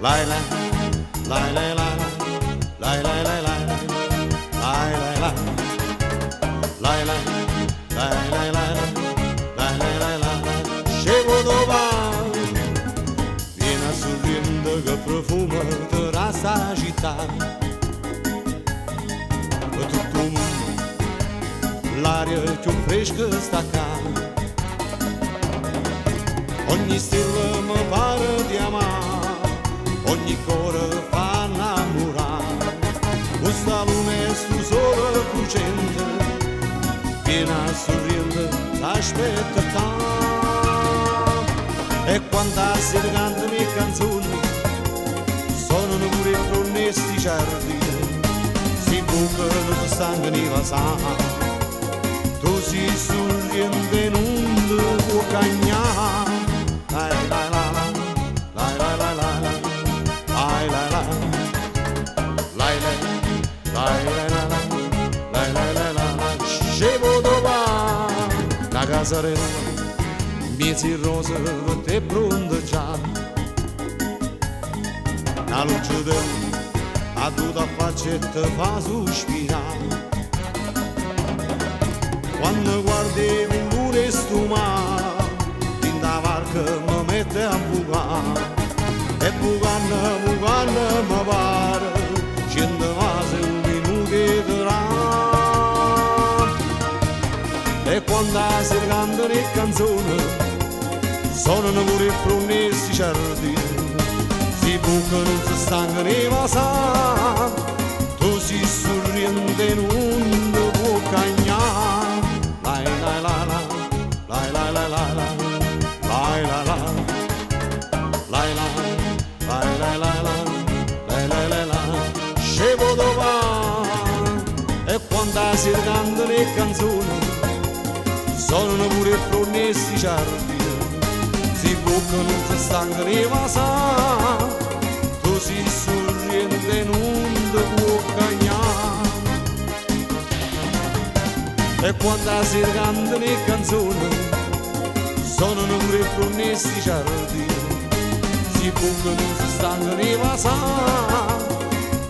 lai lai lai lai lai lai lai lai lai lai lai lai lai lai lai lai lai lai lai scemo domani viene sorriendo che profumo di rasa città e tutto il mondo l'aria è più fresca sta qua ogni stella mi pare di amare ogni cuore fa innamorare questa luna è sto sole lucente piena sorridente t'aspetta tanto e quando si cantano le canzoni sono pure i promessi giardini si bucano si stanno i vasani tu si sorriente non ti può cagnare lai lai lai lai lai lai lai lai lai lai lai lai lai lai lai lai scemo domani la casarella miezi rosa per te pronta già la luce del a tutta faccetta fa sospirare quando guardi un lune stumare in da barca mi mette a bucare e bucando mi pare scende quasi un minuto di rame e quando si cantano le canzoni sono pure i promessi giardini si bucano si stanno i vasani tu si sorriente non ti può cagnare lai lai lai lai lai lai lai lai lai lai lai lai lai lai lai lai lai lai scemo domani e quando si cantano le canzoni sono pure i promessi giardini si bucano si stanno i vasani tu si sorriente non ti può cagnare e quando si cantano le canzoni sono pure i promessi giardini si bucano si stanno i vasani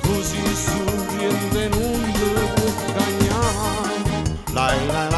tu si sorriente non ti può cagnare lai lai